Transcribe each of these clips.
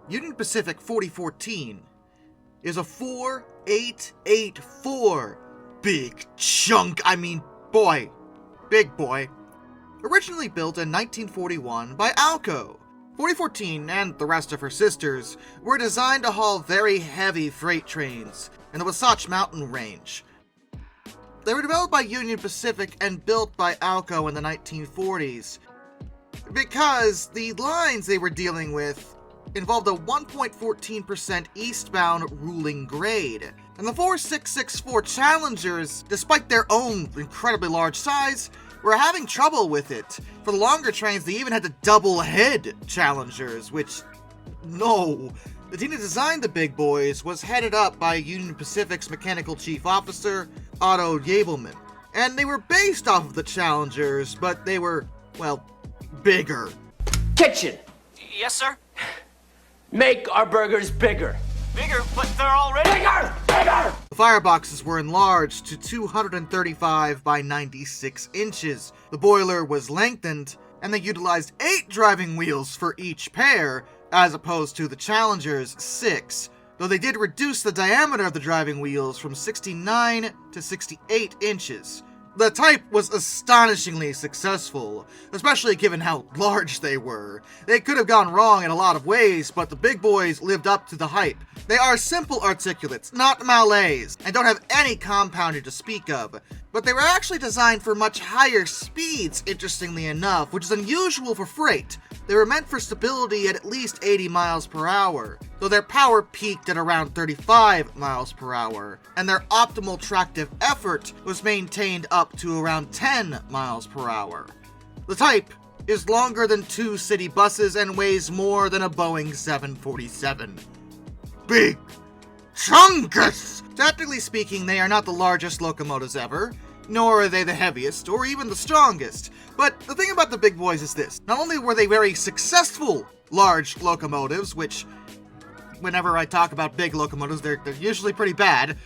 Union Pacific 4014 is a 4884 big chunk, big boy. Originally built in 1941 by Alco, 4014 and the rest of her sisters were designed to haul very heavy freight trains in the Wasatch Mountain Range. They were developed by Union Pacific and built by Alco in the 1940s because the lines they were dealing with involved a 1.14% eastbound ruling grade. And the 4664 Challengers, despite their own incredibly large size, were having trouble with it. For the longer trains, they even had to double head Challengers, which, no. The team that designed the big boys was headed up by Union Pacific's Mechanical Chief Officer, Otto Gabelman. And they were based off of the Challengers, but they were, well, bigger. Kitchen! Yes, sir? Make our burgers bigger! Bigger, but they're already... Bigger! Bigger! The fireboxes were enlarged to 235 by 96 inches. The boiler was lengthened, and they utilized 8 driving wheels for each pair, as opposed to the Challenger's 6, though they did reduce the diameter of the driving wheels from 69 to 68 inches. The type was astonishingly successful, especially given how large they were. They could have gone wrong in a lot of ways, but the big boys lived up to the hype. They are simple articulates, not Malays, and don't have any compounding to speak of. But they were actually designed for much higher speeds, interestingly enough, which is unusual for freight. They were meant for stability at least 80 miles per hour, though their power peaked at around 35 miles per hour, and their optimal tractive effort was maintained up to around 10 miles per hour. The type is longer than 2 city buses and weighs more than a Boeing 747. Big chunkus! Technically speaking, they are not the largest locomotives ever, nor are they the heaviest, or even the strongest. But the thing about the big boys is this. Not only were they very successful large locomotives, which, whenever I talk about big locomotives, they're usually pretty bad,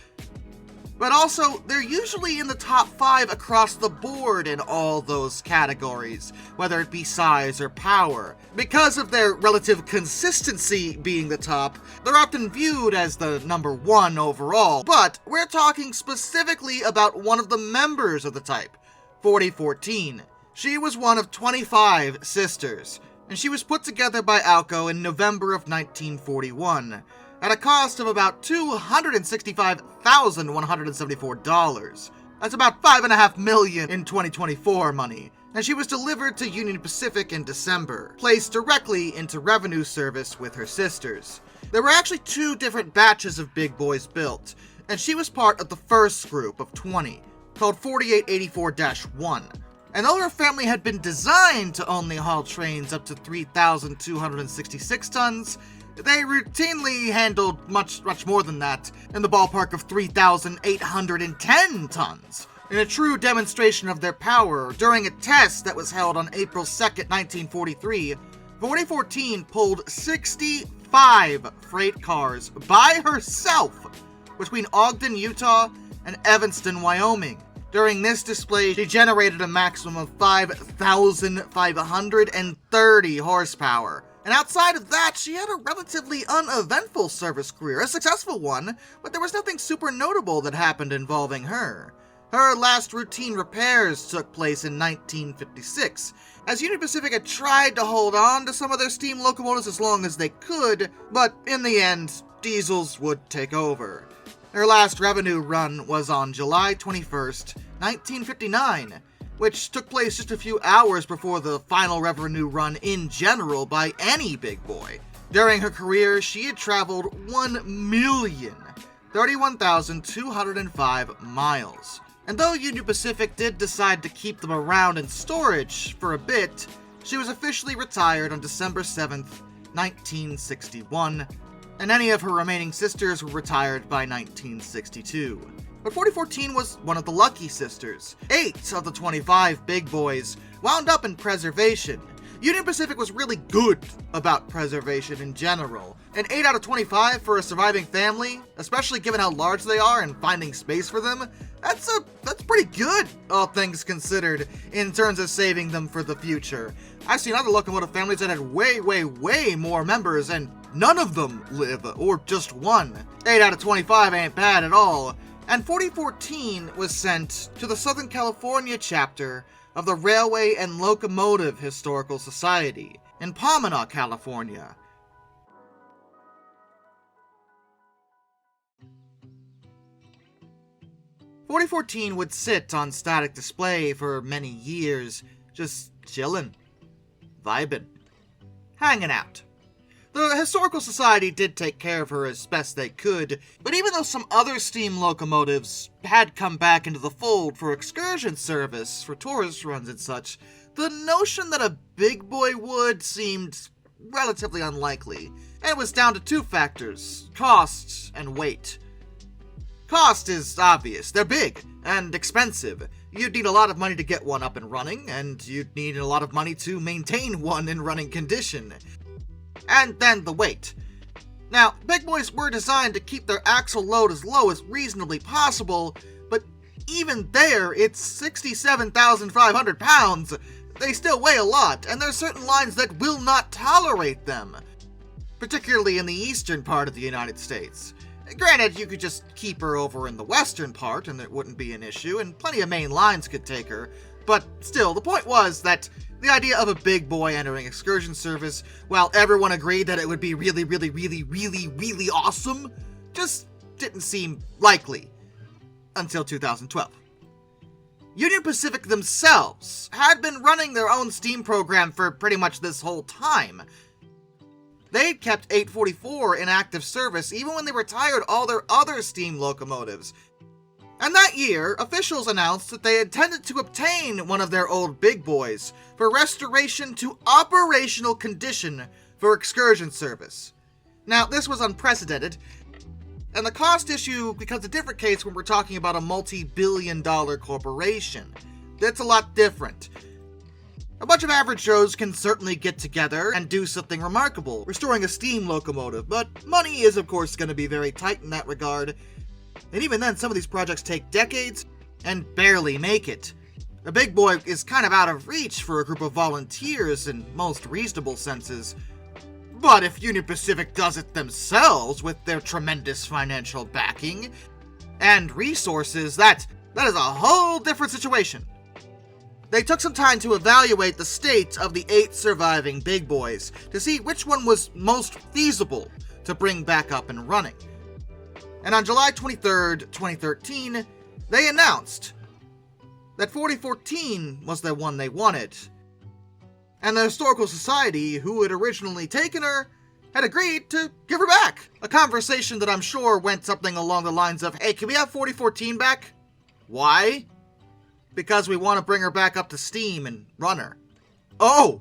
but also, they're usually in the top 5 across the board in all those categories, whether it be size or power. Because of their relative consistency being the top, they're often viewed as the number 1 overall, but we're talking specifically about one of the members of the type, 4014. She was one of 25 sisters, and she was put together by Alco in November of 1941. At a cost of about $265,174. That's about $5.5 million in 2024 money. And she was delivered to Union Pacific in December, placed directly into revenue service with her sisters. There were actually 2 different batches of big boys built, and she was part of the first group of 20, called 4884-1. And though her family had been designed to only haul trains up to 3,266 tons, they routinely handled much more than that, in the ballpark of 3,810 tons. In a true demonstration of their power, during a test that was held on April 2nd, 1943, 4014 pulled 65 freight cars by herself between Ogden, Utah, and Evanston, Wyoming. During this display, she generated a maximum of 5,530 horsepower. And outside of that, she had a relatively uneventful service career, a successful one, but there was nothing super notable that happened involving her. Her last routine repairs took place in 1956, as Union Pacific had tried to hold on to some of their steam locomotives as long as they could, but in the end, diesels would take over. Her last revenue run was on July 21st, 1959, which took place just a few hours before the final revenue run in general by any big boy. During her career, she had traveled 1,031,205 miles. And though Union Pacific did decide to keep them around in storage for a bit, she was officially retired on December 7th, 1961, and any of her remaining sisters were retired by 1962. But 4014 was one of the lucky sisters. 8 of the 25 big boys wound up in preservation. Union Pacific was really good about preservation in general, and 8 out of 25 for a surviving family, especially given how large they are and finding space for them, That's pretty good, all things considered, in terms of saving them for the future. I've seen other locomotive families that had way more members, and none of them live, or just one. 8 out of 25 ain't bad at all. And 4014 was sent to the Southern California chapter of the Railway and Locomotive Historical Society in Pomona, California. "4014 would sit on static display for many years, just chillin', vibin', hanging out. The Historical Society did take care of her as best they could, but even though some other steam locomotives had come back into the fold for excursion service, for tourist runs and such, the notion that a big boy would seemed relatively unlikely, and it was down to two factors: cost and weight. Cost is obvious. They're big and expensive. You'd need a lot of money to get one up and running, and you'd need a lot of money to maintain one in running condition. And then the weight. Now, big boys were designed to keep their axle load as low as reasonably possible, but even there, it's 67,500 pounds. They still weigh a lot, and there's certain lines that will not tolerate them, particularly in the eastern part of the United States. Granted, you could just keep her over in the western part and it wouldn't be an issue, and plenty of main lines could take her, but still, the point was that the idea of a big boy entering excursion service, while everyone agreed that it would be really awesome, just didn't seem likely until 2012. Union Pacific themselves had been running their own steam program for pretty much this whole time. They'd kept 844 in active service even when they retired all their other steam locomotives. And that year, officials announced that they intended to obtain one of their old big boys for restoration to operational condition for excursion service. Now, this was unprecedented, and the cost issue becomes a different case when we're talking about a multi-billion-dollar corporation. That's a lot different. A bunch of average Joes can certainly get together and do something remarkable, restoring a steam locomotive, but money is of course going to be very tight in that regard. And even then, some of these projects take decades and barely make it. A big boy is kind of out of reach for a group of volunteers in most reasonable senses. But if Union Pacific does it themselves with their tremendous financial backing and resources, that is a whole different situation. They took some time to evaluate the state of the 8 surviving big boys to see which one was most feasible to bring back up and running. And on July 23rd, 2013, they announced that 4014 was the one they wanted. And the Historical Society, who had originally taken her, had agreed to give her back. A conversation that I'm sure went something along the lines of, "Hey, can we have 4014 back?" "Why?" "Because we want to bring her back up to steam and run her." Oh,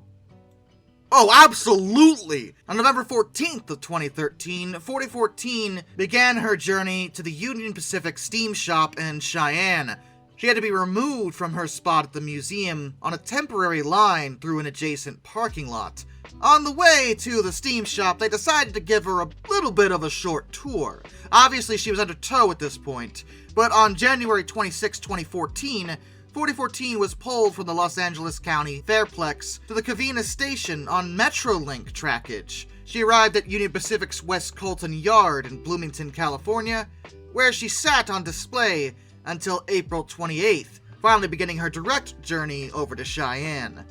absolutely! On November 14th of 2013, 4014 began her journey to the Union Pacific Steam Shop in Cheyenne. She had to be removed from her spot at the museum on a temporary line through an adjacent parking lot. On the way to the steam shop, they decided to give her a little bit of a short tour. Obviously, she was under tow at this point, but on January 26, 2014, 4014 was pulled from the Los Angeles County Fairplex to the Covina station on Metrolink trackage. She arrived at Union Pacific's West Colton Yard in Bloomington, California, where she sat on display until April 28th, finally beginning her direct journey over to Cheyenne.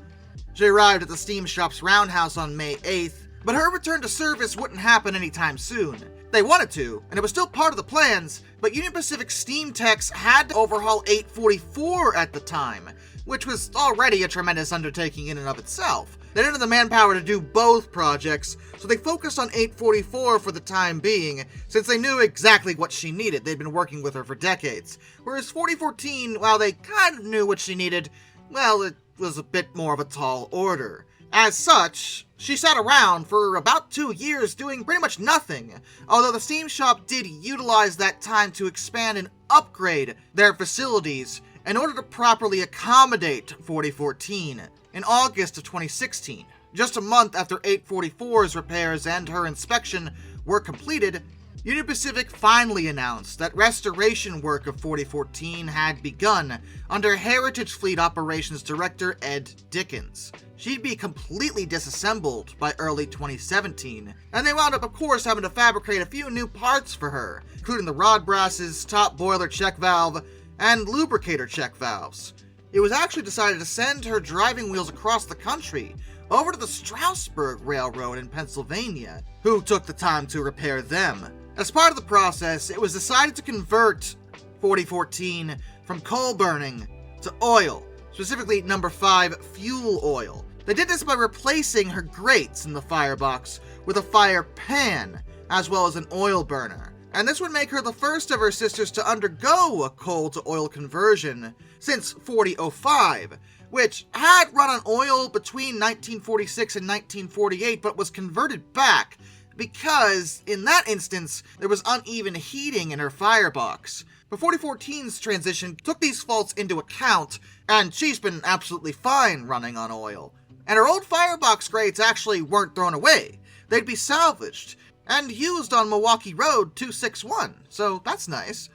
She arrived at the steam shop's roundhouse on May 8th, but her return to service wouldn't happen anytime soon. They wanted to, and it was still part of the plans, but Union Pacific steam techs had to overhaul 844 at the time, which was already a tremendous undertaking in and of itself. They didn't have the manpower to do both projects, so they focused on 844 for the time being, since they knew exactly what she needed. They'd been working with her for decades. Whereas 4014, while they kind of knew what she needed, well, it was a bit more of a tall order. As such, she sat around for about 2 years doing pretty much nothing, although the steam shop did utilize that time to expand and upgrade their facilities in order to properly accommodate 4014. In August of 2016, just a month after 844's repairs and her inspection were completed, Union Pacific finally announced that restoration work of 4014 had begun under Heritage Fleet Operations Director Ed Dickens. She'd be completely disassembled by early 2017, and they wound up, of course, having to fabricate a few new parts for her, including the rod brasses, top boiler check valve, and lubricator check valves. It was actually decided to send her driving wheels across the country over to the Strasburg Railroad in Pennsylvania, who took the time to repair them. As part of the process, it was decided to convert 4014 from coal burning to oil, specifically number 5 fuel oil. They did this by replacing her grates in the firebox with a fire pan, as well as an oil burner. And this would make her the first of her sisters to undergo a coal to oil conversion since 4005, which had run on oil between 1946 and 1948, but was converted back because, in that instance, there was uneven heating in her firebox. But 4014's transition took these faults into account, and she's been absolutely fine running on oil. And her old firebox grates actually weren't thrown away. They'd be salvaged and used on Milwaukee Road 261, so that's nice.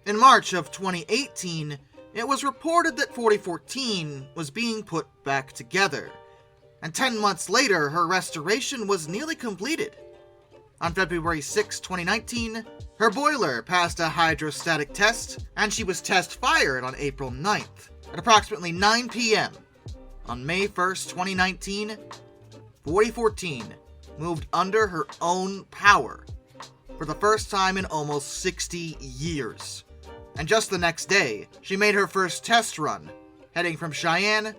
In March of 2018, it was reported that 4014 was being put back together, and 10 months later, her restoration was nearly completed. On February 6, 2019, her boiler passed a hydrostatic test, and she was test fired on April 9th. At approximately 9 p.m. on May 1st, 2019, 4014 moved under her own power for the first time in almost 60 years. And just the next day, she made her first test run, heading from Cheyenne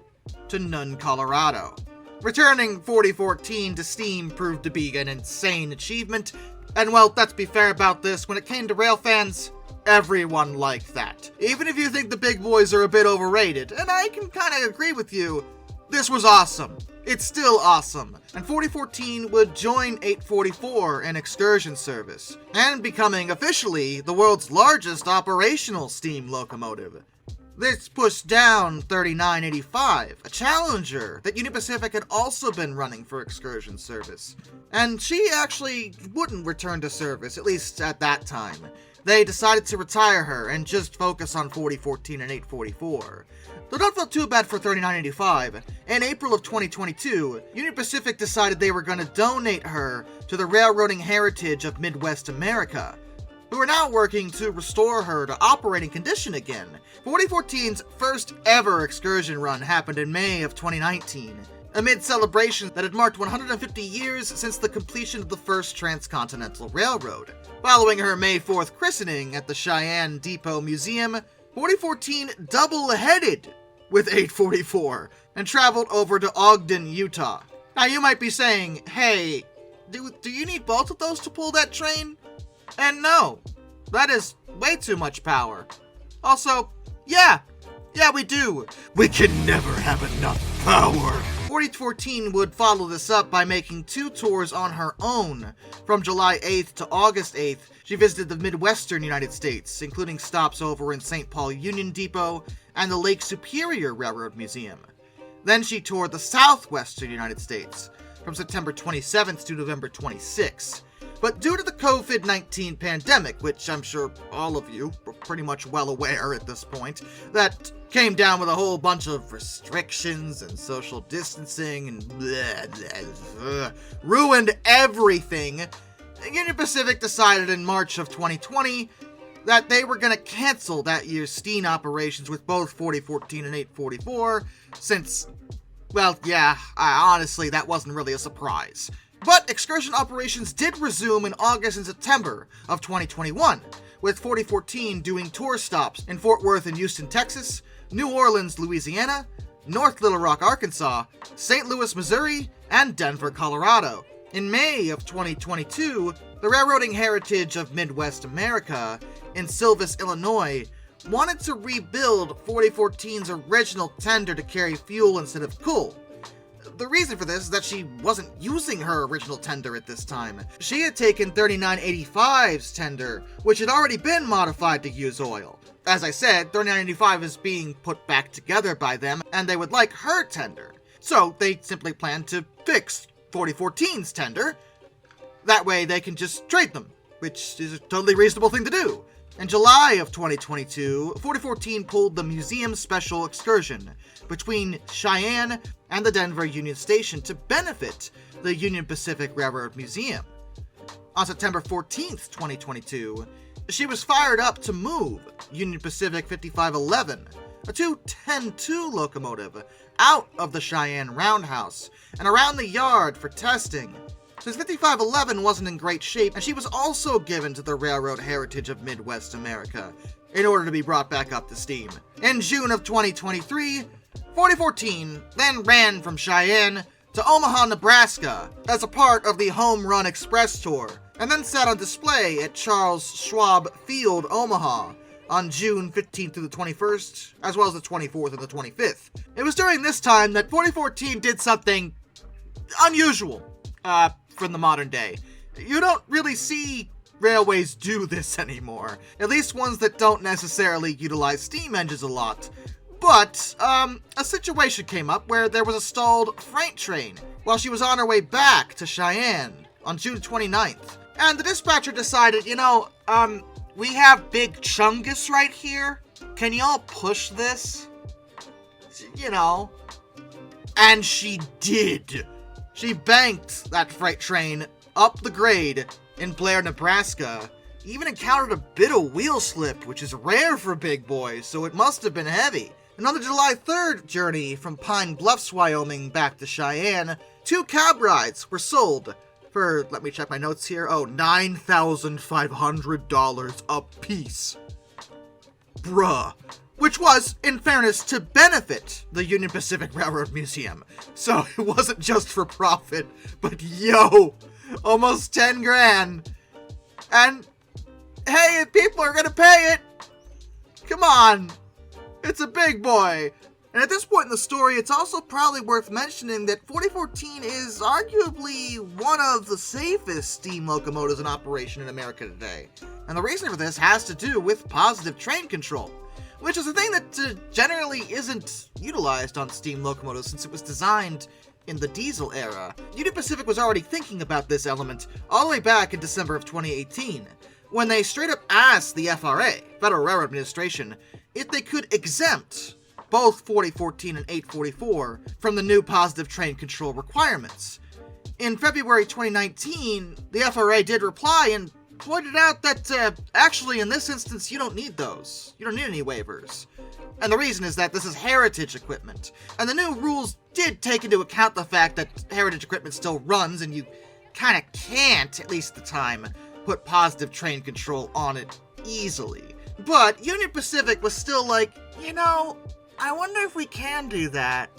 to Nunn, Colorado. Returning 4014 to steam proved to be an insane achievement, and well, let's be fair about this, when it came to rail fans, everyone liked that. Even if you think the big boys are a bit overrated, and I can kinda agree with you, this was awesome. It's still awesome, and 4014 would join 844 in excursion service, and becoming officially the world's largest operational steam locomotive. This pushed down 3985, a Challenger that Union Pacific had also been running for excursion service, and she actually wouldn't return to service, at least at that time. They decided to retire her and just focus on 4014 and 844. Though don't feel too bad for 3985. In April of 2022, Union Pacific decided they were going to donate her to the Railroading Heritage of Midwest America, who are now working to restore her to operating condition again. 4014's first ever excursion run happened in May of 2019, amid celebrations that had marked 150 years since the completion of the first transcontinental railroad. Following her May 4th christening at the Cheyenne Depot Museum, 4014 double-headed with 844 and traveled over to Ogden, Utah. Now you might be saying, hey, do you need both of those to pull that train? And no, that is way too much power. Also, yeah, we do. We can never have enough power. 4014 would follow this up by making 2 tours on her own. From July 8th to August 8th, she visited the Midwestern United States, including stops over in St. Paul Union Depot and the Lake Superior Railroad Museum. Then she toured the Southwestern United States, from September 27th to November 26th. But due to the COVID-19 pandemic, which I'm sure all of you are pretty much well aware at this point, that came down with a whole bunch of restrictions and social distancing and ruined everything, Union Pacific decided in March of 2020 that they were going to cancel that year's steam operations with both 4014 and 844, since, well, yeah, honestly, that wasn't really a surprise. But excursion operations did resume in August and September of 2021, with 4014 doing tour stops in Fort Worth and Houston, Texas, New Orleans, Louisiana, North Little Rock, Arkansas, St. Louis, Missouri, and Denver, Colorado. In May of 2022, the Railroading Heritage of Midwest America in Silvis, Illinois, wanted to rebuild 4014's original tender to carry fuel instead of coal. The reason for this is that she wasn't using her original tender at this time. She had taken 3985's tender, which had already been modified to use oil. As I said, 3985 is being put back together by them, and they would like her tender. So they simply planned to fix 4014's tender, That way they can just trade them, which is a totally reasonable thing to do. In July of 2022, 4014 pulled the museum special excursion between Cheyenne and the Denver Union Station to benefit the Union Pacific Railroad Museum. On September 14th, 2022, she was fired up to move Union Pacific 5511, a 210-2 locomotive, out of the Cheyenne Roundhouse and around the yard for testing, since 5511 wasn't in great shape, and she was also given to the railroad heritage of Midwest America in order to be brought back up to steam. In June of 2023, 4014 then ran from Cheyenne to Omaha, Nebraska as a part of the Home Run Express Tour, and then sat on display at Charles Schwab Field, Omaha, on June 15th through the 21st, as well as the 24th and the 25th. It was during this time that 4014 did something unusual, from the modern day. You don't really see railways do this anymore, at least ones that don't necessarily utilize steam engines a lot. But, a situation came up where there was a stalled freight train while she was on her way back to Cheyenne on June 29th. And the dispatcher decided, we have Big Chungus right here. Can y'all push this? And she did. She banked that freight train up the grade in Blair, Nebraska. Even encountered a bit of wheel slip, which is rare for big boys, so it must have been heavy. And on the July 3rd journey from Pine Bluffs, Wyoming back to Cheyenne, 2 cab rides were sold for, let me check my notes here, $9,500 a piece. Bruh. Which was, in fairness, to benefit the Union Pacific Railroad Museum. So it wasn't just for profit, but almost 10 grand. And, hey, if people are gonna pay it, come on, it's a big boy. And at this point in the story, it's also probably worth mentioning that 4014 is arguably one of the safest steam locomotives in operation in America today. And the reason for this has to do with positive train control, which is a thing that generally isn't utilized on steam locomotives since it was designed in the diesel era. Union Pacific was already thinking about this element all the way back in December of 2018, when they straight up asked the FRA, Federal Railroad Administration, if they could exempt both 4014 and 844 from the new positive train control requirements. In February 2019, the FRA did reply and pointed out that, actually in this instance, you don't need those. You don't need any waivers. And the reason is that this is heritage equipment. And the new rules did take into account the fact that heritage equipment still runs and you kinda can't, at least at the time, put positive train control on it easily. But Union Pacific was still like, I wonder if we can do that.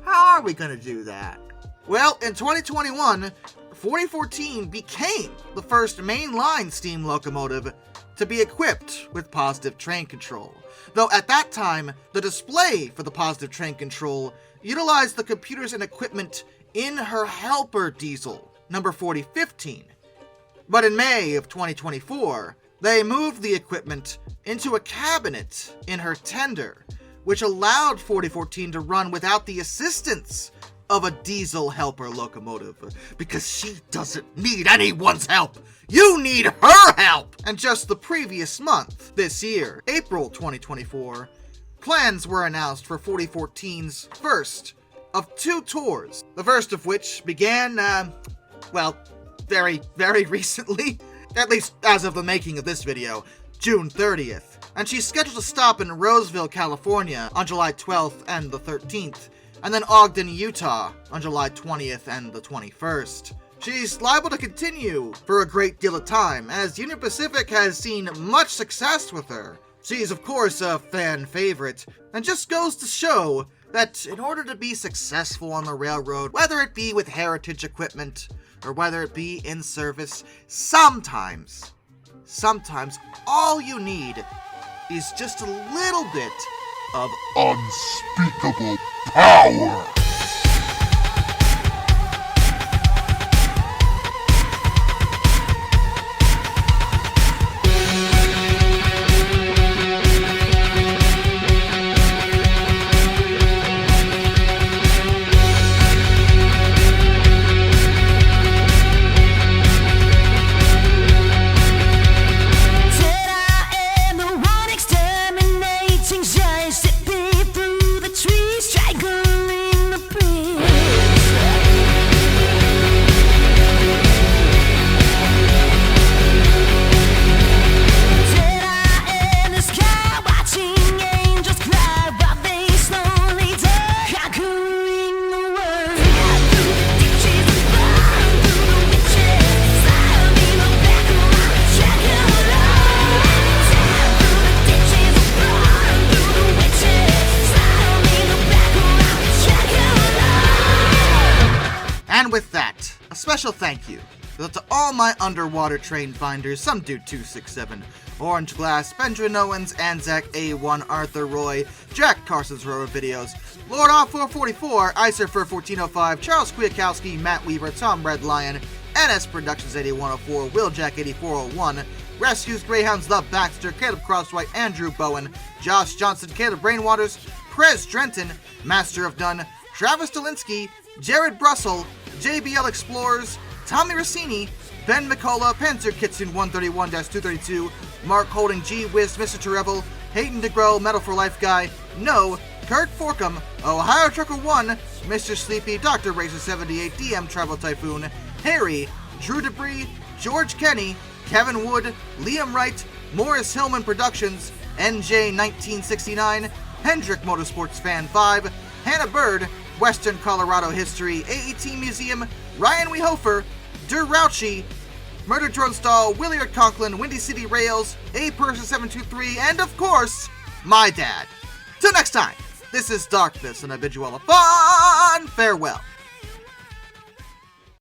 How are we gonna do that? Well, in 2021, 4014 became the first mainline steam locomotive to be equipped with positive train control. Though at that time, the display for the positive train control utilized the computers and equipment in her helper diesel, number 4015. But in May of 2024, they moved the equipment into a cabinet in her tender, which allowed 4014 to run without the assistance of a diesel helper locomotive, because she doesn't need anyone's help. You need her help! And just the previous month, this year, April 2024, plans were announced for 4014's first of 2 tours, the first of which began, very, very recently, at least as of the making of this video, June 30th. And she's scheduled to stop in Roseville, California on July 12th and the 13th, and then Ogden, Utah on July 20th and the 21st. She's liable to continue for a great deal of time, as Union Pacific has seen much success with her. She's of course a fan favorite, and just goes to show that in order to be successful on the railroad, whether it be with heritage equipment or whether it be in service, sometimes all you need is just a little bit of unspeakable power. And with that, a special thank you goes out to all my underwater train finders, Some Dude 267, Orange Glass, Benjamin Owens, Anzac A1, Arthur Roy, Jack Carson's Rower Videos, Lord Off 444, Isurfer 1405, Charles Kwiatkowski, Matt Weaver, Tom Red Lion, NS Productions 8104, Will Jack 8401, Rescues Greyhounds, The Baxter, Caleb Crosswhite, Andrew Bowen, Josh Johnson, Caleb Rainwaters, Prez Drenton, Master of None, Travis Dolinsky, Jared Brussel, JBL Explorers, Tommy Rossini, Ben McCullough, Panzer Kitsune 131-232, Mark Holding, G Wiz, Mr. Terevel, Hayden DeGrow, Metal for Life Guy, No, Kurt Forkham, Ohio Trucker 1, Mr. Sleepy, Dr. Razor 78, DM Travel Typhoon, Harry, Drew Debris, George Kenny, Kevin Wood, Liam Wright, Morris Hillman Productions, NJ 1969, Hendrick Motorsports Fan 5, Hannah Bird, Western Colorado History, AET Museum, Ryan Wehofer, Der Rauchi, Murder Drone Stall, Williard Conklin, Windy City Rails, A Person 723, and of course, my dad. Till next time, this is Darkness, and I bid you all a fun farewell.